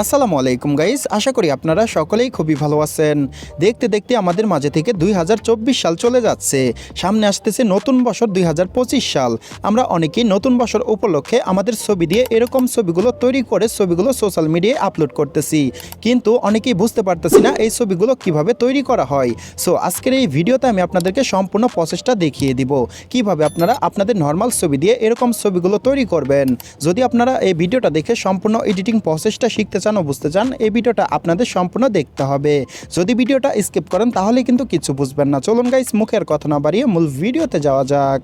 আসসালামু আলাইকুম গাইস, আশা করি আপনারা সকলেই খুবই ভালো আছেন। দেখতে দেখতে আমাদের মাঝে থেকে 2024 সাল চলে যাচ্ছে। সামনে আসতেছে নতুন বছর 2025 সাল। আমরা অনেকেই নতুন বছর উপলক্ষে আমাদের ছবি দিয়ে এরকম ছবিগুলো তৈরি করে ছবিগুলো সোশ্যাল মিডিয়ায় আপলোড করতেছি, কিন্তু অনেকেই বুঝতে পারতেছি না এই ছবিগুলো কিভাবে তৈরি করা হয়। সো আজকের এই ভিডিওতে আমি আপনাদেরকে সম্পূর্ণ প্রসেসটা দেখিয়ে দিব কিভাবে আপনারা আপনাদের নর্মাল ছবি দিয়ে এরকম ছবিগুলো তৈরি করবেন। যদি আপনারা এই ভিডিওটা দেখে সম্পূর্ণ এডিটিং প্রসেসটা শিখতে চান ও বুঝতে চান, এই ভিডিওটা আপনাদের সম্পূর্ণ দেখতে হবে। যদি ভিডিওটা স্কিপ করেন তাহলে কিন্তু কিছু বুঝবেন না। চলুন গাইস, মুখের কথা না বাড়িয়ে মূল ভিডিওতে যাওয়া যাক।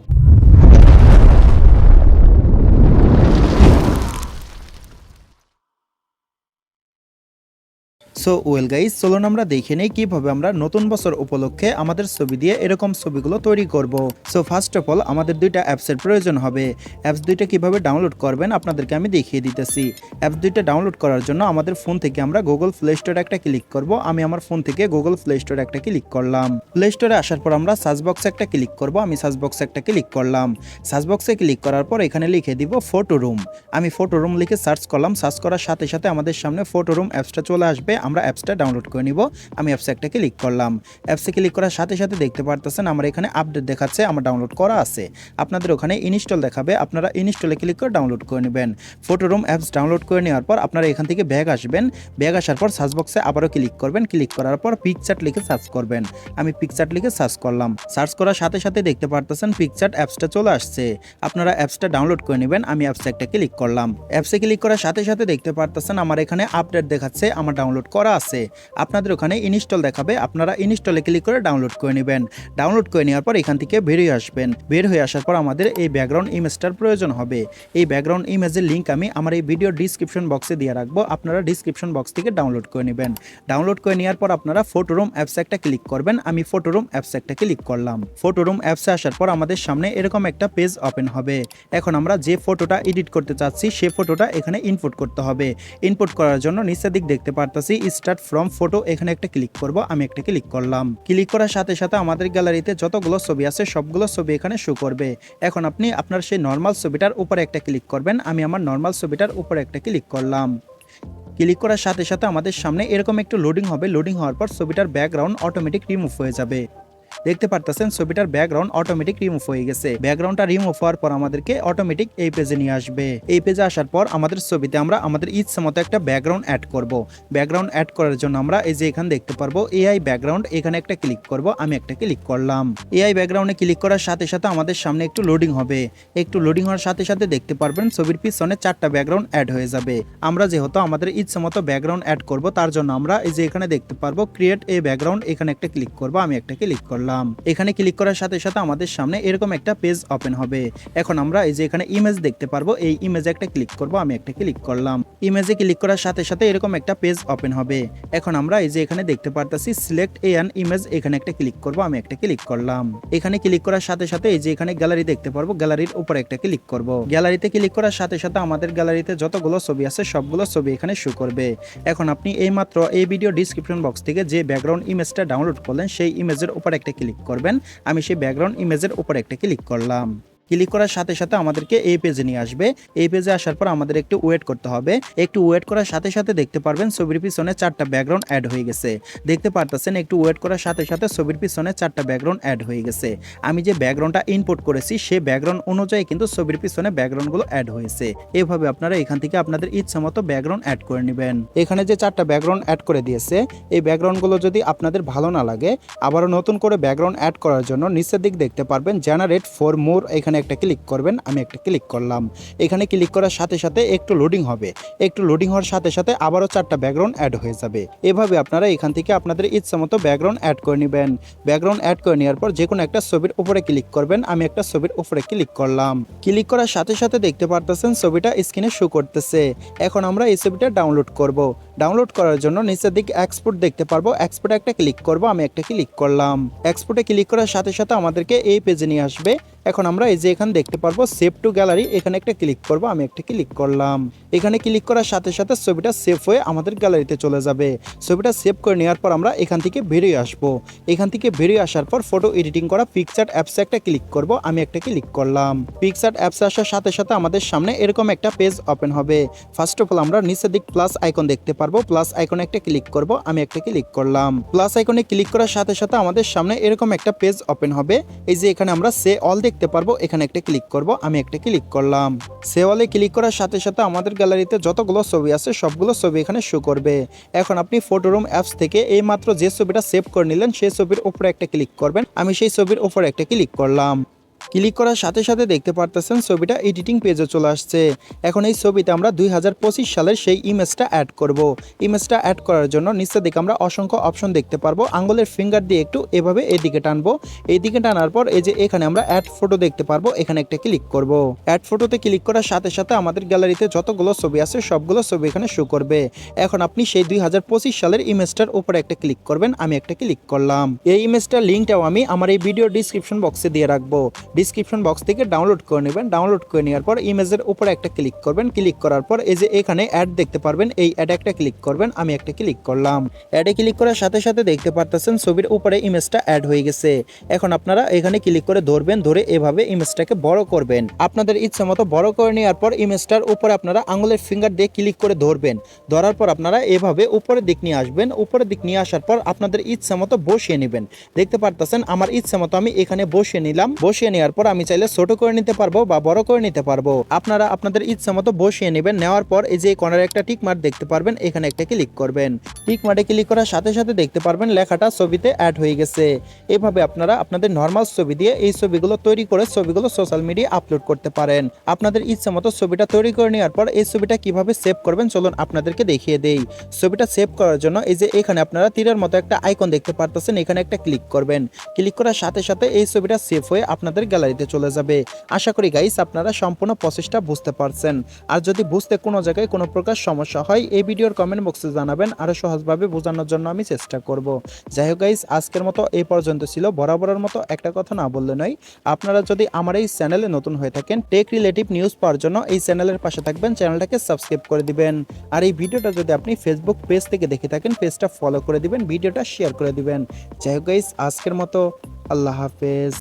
সো ওয়েল গাইস, চলুন আমরা দেখে নেই কিভাবে আমরা নতুন বছর উপলক্ষে আমাদের ছবি দিয়ে এরকম ছবিগুলো তৈরি করব। সো ফার্স্ট অফ অল আমাদের দুইটা অ্যাপসের প্রয়োজন হবে। অ্যাপস দুইটা কিভাবে ডাউনলোড করবেন আপনাদেরকে আমি দেখিয়ে দিতেছি। অ্যাপস দুইটা ডাউনলোড করার জন্য আমাদের ফোন থেকে আমরা গুগল প্লে স্টোরে একটা ক্লিক করব। আমি আমার ফোন থেকে গুগল প্লে স্টোরে একটা ক্লিক করলাম। প্লে স্টোরে আসার পর আমরা সার্চ বক্সে একটা ক্লিক করব। আমি সার্চ বক্সে একটা ক্লিক করলাম। সার্চ বক্সে ক্লিক করার পর এখানে লিখে দিব ফটো রুম। আমি ফটো রুম লিখে সার্চ করলাম। সার্চ করার সাথে সাথে আমাদের সামনে ফটো রুম অ্যাপসটা চলে আসবে। আমরা অ্যাপসটা ডাউনলোড করে নিব। আমি অ্যাপসে একটা ক্লিক করলাম। অ্যাপসে ক্লিক করার সাথে সাথে দেখতে পারতেছেন আমার এখানে আপডেট দেখাচ্ছে, আমার ডাউনলোড করা আছে। আপনাদের ওখানে ইনস্টল দেখাবে, আপনারা ইনস্টলে ক্লিক করে ডাউনলোড করে নেবেন। ফটো রুম অ্যাপস ডাউনলোড করে নেওয়ার পর আপনারা এখান থেকে ব্যাগ আসবেন। ব্যাগ আসার পর সার্চ বক্সে আবারও ক্লিক করবেন। ক্লিক করার পর পিকচার লিখে সার্চ করবেন। আমি পিকচার লিখে সার্চ করলাম। সার্চ করার সাথে সাথে দেখতে পারতেছেন পিকচার অ্যাপসটা চলে আসছে। আপনারা অ্যাপসটা ডাউনলোড করে নেবেন। আমি অ্যাপসে একটা ক্লিক করলাম। অ্যাপসে ক্লিক করার সাথে সাথে দেখতে পারতেছেন আমার এখানে আপডেট দেখাচ্ছে, আমার ডাউনলোড করা আছে। আপনাদের ওখানে ইনস্টল দেখাবে, আপনারা ইনস্টলে ক্লিক করে ডাউনলোড করে নেবেন। ডাউনলোড করে নেওয়ার পর এখান থেকে বের হয়ে আসবেন। বের হয়ে আসার পর আমাদের এই ব্যাকগ্রাউন্ড ইমেজটার প্রয়োজন হবে। এই ব্যাকগ্রাউন্ড ইমেজের লিঙ্ক আমি আমার এই ভিডিও ডিসক্রিপশন বক্সে দিয়ে রাখবো, আপনারা ডিসক্রিপশন বক্স থেকে ডাউনলোড করে নেবেন। ডাউনলোড করে নেওয়ার পর আপনারা ফটো রুম অ্যাপসে একটা ক্লিক করবেন। আমি ফটো রুম অ্যাপসে একটা ক্লিক করলাম। ফটো রুম অ্যাপসে আসার পর আমাদের সামনে এরকম একটা পেজ ওপেন হবে। এখন আমরা যে ফটোটা এডিট করতে চাচ্ছি সেই ফটোটা এখানে ইনপুট করতে হবে। ইনপুট করার জন্য নিচের দিক দেখতে পারতেছি স্টার্ট ফ্রম ফটো, এখানে একটা ক্লিক করব। আমি একটা ক্লিক করলাম। ক্লিক করার সাথে সাথে আমাদের গ্যালারিতে যতগুলো ছবি আছে সবগুলো ছবি এখানে শো করবে। এখন আপনি আপনার সেই নর্মাল ছবিটার উপরে একটা ক্লিক করবেন। আমি আমার নর্মাল ছবিটার উপরে একটা ক্লিক করলাম। ক্লিক করার সাথে সাথে আমাদের সামনে এরকম একটু লোডিং হবে। লোডিং হওয়ার পর ছবিটার ব্যাকগ্রাউন্ড অটোমেটিক রিমুভ হয়ে যাবে। দেখতে পারতেছেন ছবিটার ব্যাকগ্রাউন্ড অটোমেটিক রিমুভ হয়ে গেছে। ব্যাকগ্রাউন্ডটা রিমুভ হওয়ার পর আমাদেরকে অটোমেটিক এই পেজে নিয়ে আসবে। এই পেজে আসার পর আমাদের ছবিতে আমরা আমাদের ইচ্ছা মতো একটা ব্যাকগ্রাউন্ড অ্যাড করব। ব্যাকগ্রাউন্ড অ্যাড করার জন্য আমরা এই যে এখানে দেখতে পারবো এআই ব্যাকগ্রাউন্ড, এখানে একটা ক্লিক করব। আমি একটা ক্লিক করলাম। এআই ব্যাকগ্রাউন্ডে ক্লিক করার সাথে সাথে আমাদের সামনে একটু লোডিং হবে। একটু লোডিং হওয়ার সাথে সাথে দেখতে পারবেন ছবির পিছনে 4টা ব্যাকগ্রাউন্ড অ্যাড হয়ে যাবে। আমরা যেহেতু আমাদের ইচ্ছা মতো ব্যাকগ্রাউন্ড অ্যাড করব তার জন্য আমরা এই যে এখানে দেখতে পারবো ক্রিয়েট এ ব্যাকগ্রাউন্ড, এখানে একটা ক্লিক করব। আমি একটা ক্লিক করলাম। এখানে ক্লিক করার সাথে সাথে আমাদের সামনে এরকম একটা পেজ ওপেন হবে। এখন আমরা এই যে এখানে ইমেজ দেখতে পারবো, এই ইমেজে একটা ক্লিক করব। আমি একটা ক্লিক করলাম। ইমেজে ক্লিক করার সাথে সাথে এরকম একটা পেজ ওপেন হবে। এখন আমরা এই যে এখানে দেখতে পারতেছি সিলেক্ট অ্যান ইমেজ, এখানে একটা ক্লিক করব। আমি একটা ক্লিক করলাম। এখানে ক্লিক করার সাথে সাথে এই যে এখানে গ্যালারি দেখতে পারবো, গ্যালারির উপরে একটা ক্লিক করব। গ্যালারিতে ক্লিক করার সাথে সাথে আমাদের গ্যালারিতে যতগুলো ছবি আছে সবগুলো ছবি এখানে শো করবে। এখন আপনি এইমাত্র এই ভিডিও ডিসক্রিপশন বক্স থেকে যে ব্যাকগ্রাউন্ড ইমেজটা ডাউনলোড করলেন সেই ইমেজের উপর একটা ক্লিক করবেন। আমি সেই ব্যাকগ্রাউন্ড ইমেজের উপর একটা ক্লিক করলাম। ক্লিক করার সাথে সাথে আমাদেরকে এই পেজে নিয়ে আসবে। এই পেজে আসার পর আমাদের একটু ওয়েট করতে হবে। একটু ওয়েট করার সাথে সাথে দেখতে পারবেন ছবির পিছনে 4টা ব্যাকগ্রাউন্ড অ্যাড হয়ে গেছে। দেখতে পারতেছেন একটু ওয়েট করার সাথে সাথে ছবির পিছনে 4টা ব্যাকগ্রাউন্ড অ্যাড হয়ে গেছে। আমি যে ব্যাকগ্রাউন্ডটা ইনপুট করেছি সেই ব্যাকগ্রাউন্ড অনুযায়ী কিন্তু ছবির পিছনে ব্যাকগ্রাউন্ডগুলো অ্যাড হয়েছে। এভাবে আপনারা এখান থেকে আপনাদের ইচ্ছা মতো ব্যাকগ্রাউন্ড অ্যাড করে নেবেন। এখানে যে 4টা ব্যাকগ্রাউন্ড অ্যাড করে দিয়েছে, এই ব্যাকগ্রাউন্ডগুলো যদি আপনাদের ভালো না লাগে আবারও নতুন করে ব্যাকগ্রাউন্ড অ্যাড করার জন্য নিচের দিক দেখতে পারবেন জেনারেট ফর মোর, এখানে একটা ক্লিক করবেন। আমি একটা ক্লিক করলাম। এখানে ক্লিক করার সাথে সাথে একটু লোডিং হবে। একটু লোডিং হওয়ার সাথে সাথে আবারও 4টা ব্যাকগ্রাউন্ড অ্যাড হয়ে যাবে। এভাবে আপনারা এখান থেকে আপনাদের ইচ্ছা মতো ব্যাকগ্রাউন্ড অ্যাড করে নেবেন। ব্যাকগ্রাউন্ড অ্যাড করে নেওয়ার পর যে কোনো একটা ছবির উপরে ক্লিক করবেন। আমি একটা ছবির উপরে ক্লিক করলাম। ক্লিক করার সাথে সাথে দেখতে পারতেছেন ছবিটা স্ক্রিনে শো করতেছে। এখন আমরা এই ছবিটা ডাউনলোড করব। ডাউনলোড করার জন্য নিচের দিকে এক্সপোর্ট দেখতে পারবো, এক্সপোর্টে একটা ক্লিক করব। আমি একটা ক্লিক করলাম। এক্সপোর্টে ক্লিক করার সাথে সাথে আমাদেরকে এই পেজে নিয়ে আসবে। এখন আমরা এই যে এখানে দেখতে পারবো সেভ টু গ্যালারি, এখানে একটা ক্লিক করব, আমি একটা ক্লিক করলাম। এখানে ক্লিক করার সাথে সাথে ছবিটা সেভ হয়ে আমাদের গ্যালারিতে চলে যাবে। ছবিটা সেভ করে নেওয়ার পর আমরা এখান থেকে বেরিয়ে আসব। এখান থেকে বেরিয়ে আসার পর ফটো এডিটিং করা পিকচার অ্যাপসে একটা ক্লিক করব, আমি একটা ক্লিক করলাম। পিকচার অ্যাপসে আসার সাথে সাথে আমাদের সামনে এরকম একটা পেজ ওপেন হবে। ফার্স্ট অফ অল আমরা নিচের দিক প্লাস আইকন দেখতে পারবো, প্লাস আইকনে একটা ক্লিক করব, আমি একটা ক্লিক করলাম। প্লাস আইকনে ক্লিক করার সাথে সাথে আমাদের সামনে এরকম একটা পেজ ওপেন হবে। এই যে এখানে আমরা সে অল দেখতে পারবো, এখানে একটা ক্লিক করব, আমি একটা ক্লিক করলাম। সে অলে ক্লিক করার সাথে সাথে আমাদের গ্যালারিতে যতগুলো ছবি আছে সবগুলো ছবি এখানে শো করবে। এখন আপনি ফটোরুম অ্যাপস থেকে এই মাত্র যে ছবিটা সেভ করে নিলেন সেই ছবির উপরে একটা ক্লিক করবেন, আমি সেই ছবির উপরে একটা ক্লিক করলাম। ক্লিক করার সাথে সাথে দেখতে পারতেছেন ছবিটা এডিটিং পেজে চলে আসছে। এখন এই ছবিতে আমরা 2025 সালের সেই ইমেজটা অ্যাড করব। ইমেজটা অ্যাড করার জন্য নিচের দিকে আমরা অসংখ্য অপশন দেখতে পারবো, আঙ্গুলের ফিঙ্গার দিয়ে একটু এভাবে এদিকে টানবো। এইদিকে টানার পর এই যে এখানে আমরা অ্যাড ফটো দেখতে পারবো, এখানে একটা ক্লিক করব। অ্যাড ফটোতে ক্লিক করার সাথে সাথে আমাদের গ্যালারিতে যতগুলো ছবি আছে সবগুলো ছবি এখানে শো করবে। এখন আপনি সেই 2025 সালের ইমেজটার উপরে একটা ক্লিক করবেন, আমি একটা ক্লিক করলাম। এই ইমেজটার লিঙ্কটাও আমি আমার এই ভিডিও ডিসক্রিপশন বক্সে দিয়ে রাখবো। ডিসক্রিপশন বক্স থেকে ডাউনলোড করে নেবেন। ডাউনলোড করে নেওয়ার পর ইমেজের উপরে একটা ক্লিক করবেন। ক্লিক করার পর এই যে এখানে অ্যাড দেখতে পারবেন, এই অ্যাডে একটা ক্লিক করবেন, আমি একটা ক্লিক করলাম। অ্যাডে ক্লিক করার সাথে সাথে দেখতে পারতেছেন ছবির উপরে ইমেজটা অ্যাড হয়ে গেছে। এখন আপনারা এখানে ক্লিক করে ধরবেন, ধরে এভাবে ইমেজটাকে বড় করবেন। আপনাদের ইচ্ছে মতো বড় করে নেওয়ার পর ইমেজটার উপরে আপনারা আঙুলের ফিঙ্গার দিয়ে ক্লিক করে ধরবেন। ধরার পর আপনারা এভাবে উপরের দিক নিয়ে আসবেন। উপরের দিক নিয়ে আসার পর আপনাদের ইচ্ছে মতো বসিয়ে নেবেন। দেখতে পারতেছেন আমার ইচ্ছে মতো আমি এখানে বসিয়ে নিলাম। বসিয়ে নেওয়ার পর আমি চাইলে ছোট করে নিতে পারবো বা বড় করে নিতে পারবো। আপনারা আপনাদের ইচ্ছা মতো বসিয়ে নেবেন। নেওয়ার পর এই যে কর্নারে একটা টিক মার্ক দেখতে পারবেন, এখানে একটা ক্লিক করবেন। টিক মার্কে ক্লিক করার সাথে সাথে দেখতে পারবেন লেখাটা ছবিতে অ্যাড হয়ে গেছে। এভাবে আপনারা আপনাদের নর্মাল ছবি দিয়ে এই ছবিগুলো তৈরি করে ছবিগুলো সোশ্যাল মিডিয়া আপলোড করতে পারেন। আপনাদের ইচ্ছা মতো ছবিটা তৈরি করে নেওয়ার পর এই ছবিটা কিভাবে সেভ করবেন চলুন আপনাদেরকে দেখিয়ে দেই। ছবিটা সেভ করার জন্য এই যে এখানে আপনারা তীরের মতো একটা আইকন দেখতে পারতেছেন, এখানে একটা ক্লিক করবেন। ক্লিক করার সাথে সাথে এই ছবিটা সেভ হয়ে আপনাদের গ্যালারিতে চলে যাবে। আশা করি গাইস আপনারা সম্পূর্ণ প্রসেসটা বুঝতে পারছেন। আর যদি বুঝতে কোনো জায়গায় কোনো প্রকার সমস্যা হয় এই ভিডিওর কমেন্ট বক্সে জানাবেন, আরো সহজভাবে বোঝানোর জন্য আমি চেষ্টা করব। যাই হোক গাইস আজকের মতো এই পর্যন্ত ছিল। বরাবরের মতো একটা কথা না বললে নয়, আপনারা যদি আমার এই চ্যানেলে নতুন হয়ে থাকেন টেক রিলেটিভ নিউজ পাওয়ার জন্য এই চ্যানেলের পাশে থাকবেন, চ্যানেলটাকে সাবস্ক্রাইব করে দিবেন। আর এই ভিডিওটা যদি আপনি ফেসবুক পেজ থেকে দেখে থাকেন পেজটা ফলো করে দিবেন, ভিডিওটা শেয়ার করে দিবেন। যাই হোক গাইস আজকের মতো আল্লাহ হাফেজ।